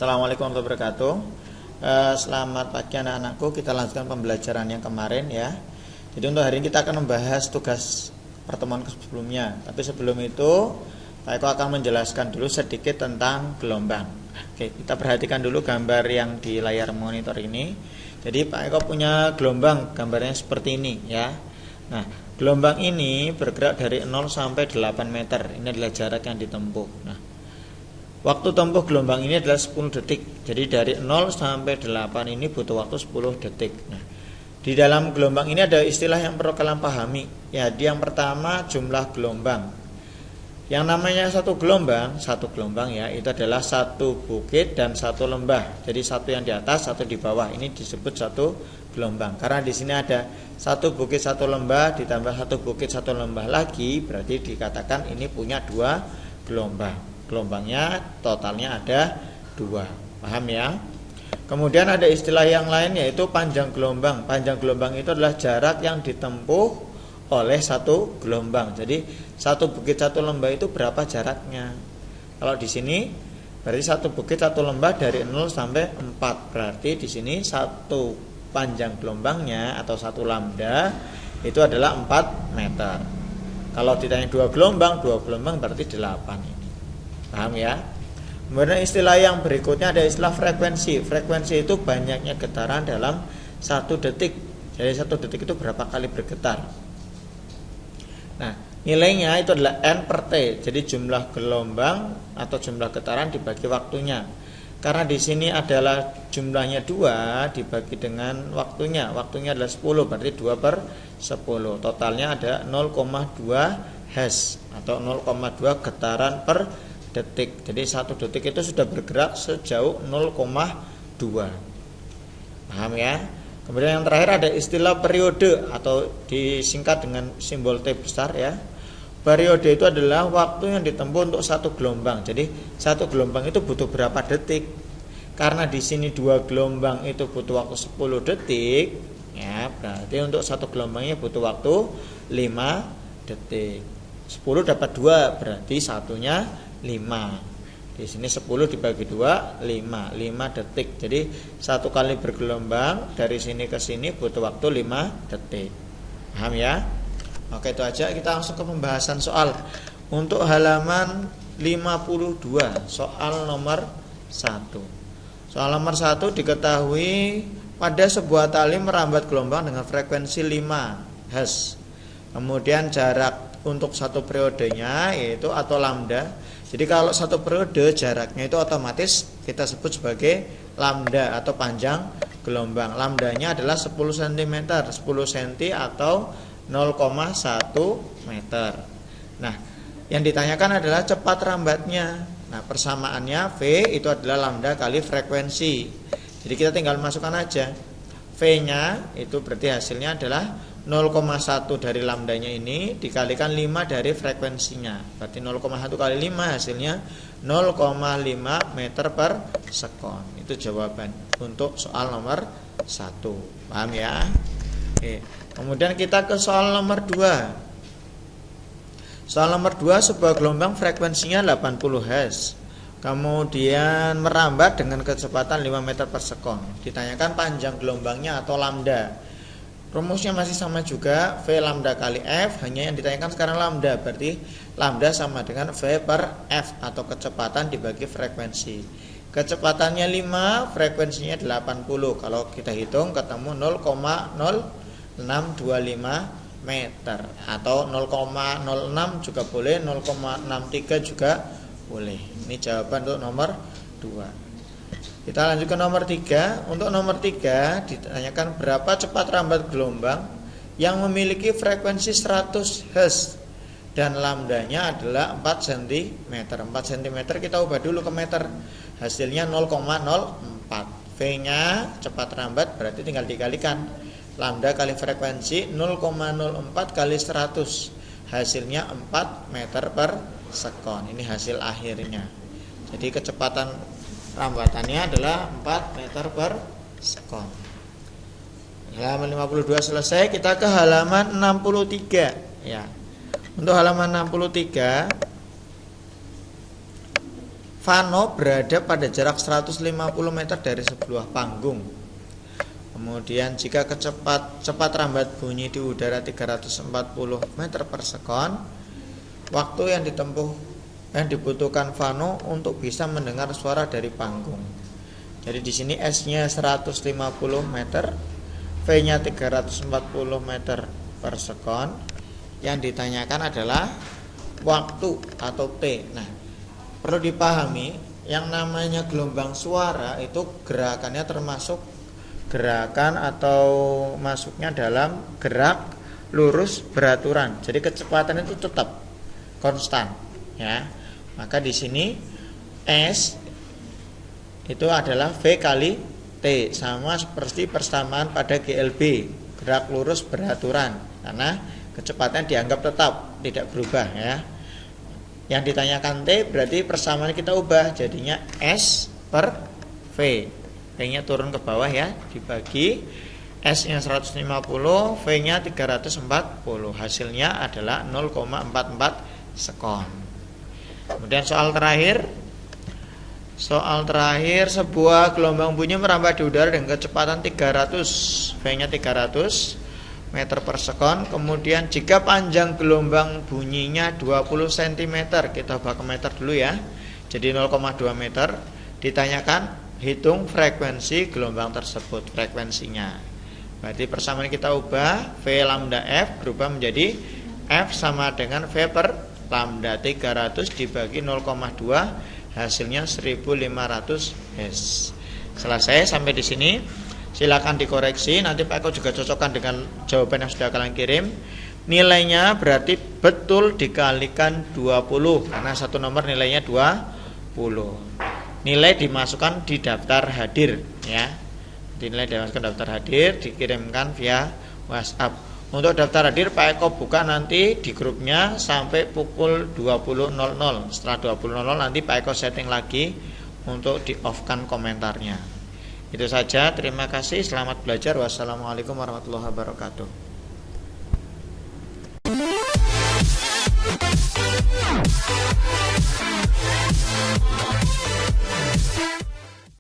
Assalamualaikum warahmatullahi wabarakatuh. Selamat pagi anak-anakku. Kita lanjutkan pembelajaran yang kemarin ya. Jadi untuk hari ini kita akan membahas tugas pertemuan sebelumnya. Tapi sebelum itu Pak Eko akan menjelaskan dulu sedikit tentang gelombang. Oke, kita perhatikan dulu gambar yang di layar monitor ini. Jadi Pak Eko punya gelombang, gambarnya seperti ini ya. Nah, gelombang ini bergerak dari 0 sampai 8 meter. Ini adalah jarak yang ditempuh. Nah, waktu tempuh gelombang ini adalah 10 detik. Jadi dari 0 sampai 8 ini butuh waktu 10 detik. Nah, di dalam gelombang ini ada istilah yang perlu kalian pahami. Ya, yang pertama jumlah gelombang. Yang namanya satu gelombang ya, itu adalah satu bukit dan satu lembah. Jadi satu yang di atas, satu di bawah. Ini disebut satu gelombang. Karena di sini ada satu bukit satu lembah ditambah satu bukit satu lembah lagi, berarti dikatakan ini punya dua gelombang. Gelombangnya totalnya ada 2. Paham ya? Kemudian ada istilah yang lain yaitu panjang gelombang. Panjang gelombang itu adalah jarak yang ditempuh oleh satu gelombang. Jadi satu bukit satu lembah itu berapa jaraknya? Kalau di sini berarti satu bukit satu lembah dari 0 sampai 4. Berarti di sini satu panjang gelombangnya atau satu lambda itu adalah 4 meter. Kalau ditanya dua gelombang berarti 8 ini. Paham ya? Kemudian istilah yang berikutnya ada istilah frekuensi. Frekuensi itu banyaknya getaran dalam 1 detik. Jadi 1 detik itu berapa kali bergetar. Nah, nilainya itu adalah N per T. Jadi jumlah gelombang atau jumlah getaran dibagi waktunya. Karena di sini adalah jumlahnya 2 dibagi dengan waktunya. Waktunya adalah 10, berarti 2 per 10. Totalnya ada 0,2 Hz atau 0,2 getaran per detik. Jadi 1 detik itu sudah bergerak sejauh 0,2. Paham ya? Kemudian yang terakhir ada istilah periode atau disingkat dengan simbol T besar ya. Periode itu adalah waktu yang ditempuh untuk satu gelombang. Jadi satu gelombang itu butuh berapa detik? Karena di sini 2 gelombang itu butuh waktu 10 detik, ya, berarti untuk satu gelombangnya butuh waktu 5 detik. 10 dapat 2, berarti satunya 5. Di sini 10 dibagi 2, 5 detik. Jadi satu kali bergelombang dari sini ke sini butuh waktu 5 detik. Paham ya? Oke, itu aja. Kita langsung ke pembahasan soal. Untuk halaman 52, soal nomor 1. Soal nomor 1 diketahui pada sebuah tali merambat gelombang dengan frekuensi 5 Hz. Kemudian jarak untuk satu periodenya yaitu atau lambda. Jadi kalau satu periode jaraknya itu otomatis kita sebut sebagai lambda atau panjang gelombang. Lambdanya adalah 10 cm, 10 cm atau 0,1 meter. Nah, yang ditanyakan adalah cepat rambatnya. Nah, persamaannya V itu adalah lambda kali frekuensi. Jadi kita tinggal masukkan aja. V-nya itu berarti hasilnya adalah 0,1 dari lambdanya ini dikalikan 5 dari frekuensinya. Berarti 0,1 kali 5 hasilnya 0,5 meter per sekon. Itu jawaban untuk soal nomor 1. Paham ya? Oke. Kemudian kita ke soal nomor 2. Soal nomor 2, sebuah gelombang frekuensinya 80 Hz. Kemudian merambat dengan kecepatan 5 meter per sekon. Ditanyakan panjang gelombangnya atau lambda. Rumusnya masih sama juga, V lambda kali F. Hanya yang ditanyakan sekarang lambda. Berarti lambda sama dengan V per F atau kecepatan dibagi frekuensi. Kecepatannya 5, frekuensinya 80. Kalau kita hitung ketemu 0,0625 meter atau 0,06 juga boleh, 0,63 juga boleh. Ini jawaban untuk nomor 2. Kita lanjut ke nomor 3. Untuk nomor 3 ditanyakan berapa cepat rambat gelombang yang memiliki frekuensi 100 Hz dan lambdanya adalah 4 cm. 4 cm kita ubah dulu ke meter. Hasilnya 0,04. V-nya cepat rambat berarti tinggal dikalikan lambda kali frekuensi 0,04 kali 100. Hasilnya 4 meter per sekon. Ini hasil akhirnya. Jadi kecepatan rambatannya adalah 4 meter per sekon. Halaman 52 selesai. Kita ke halaman 63 ya. Untuk halaman 63 Vano berada pada jarak 150 meter dari sebuah panggung. Kemudian jika cepat rambat bunyi di udara 340 meter per sekon, waktu yang dibutuhkan Vano untuk bisa mendengar suara dari panggung. Jadi di sini S-nya 150 meter, V-nya 340 meter per sekon. Yang ditanyakan adalah waktu atau T. Nah, perlu dipahami, yang namanya gelombang suara itu gerakannya termasuk gerakan atau masuknya dalam gerak lurus beraturan. Jadi kecepatan itu tetap konstan, ya. Maka di sini S itu adalah V kali T, sama seperti persamaan pada GLB, gerak lurus beraturan, karena kecepatan dianggap tetap, tidak berubah, ya. Yang ditanyakan T berarti persamaan kita ubah, jadinya S per V. V-nya turun ke bawah, ya, dibagi S-nya 150, V-nya 340. Hasilnya adalah 0,44 sekon. Kemudian soal terakhir, sebuah gelombang bunyi merambat di udara dengan kecepatan 300, V-nya 300 meter per sekon. Kemudian jika panjang gelombang bunyinya 20 cm, kita ubah ke meter dulu, ya, jadi 0,2 meter. Ditanyakan hitung frekuensi gelombang tersebut, frekuensinya. Berarti persamaan kita ubah, V lambda F berubah menjadi F sama dengan V per lambda 300 dibagi 0,2, hasilnya 1500 Hz. Selesai sampai di sini. Silakan dikoreksi, nanti Pak Eko juga cocokkan dengan jawaban yang sudah kalian kirim. Nilainya berarti betul dikalikan 20, karena satu nomor nilainya 20. Nilai dimasukkan di daftar hadir, ya. Nilai dimasukkan daftar hadir, dikirimkan via WhatsApp. Untuk daftar hadir Pak Eko buka nanti di grupnya sampai pukul 20.00. Setelah 20.00 nanti Pak Eko setting lagi untuk di-off-kan komentarnya. Itu saja, terima kasih, selamat belajar. Wassalamualaikum warahmatullahi wabarakatuh.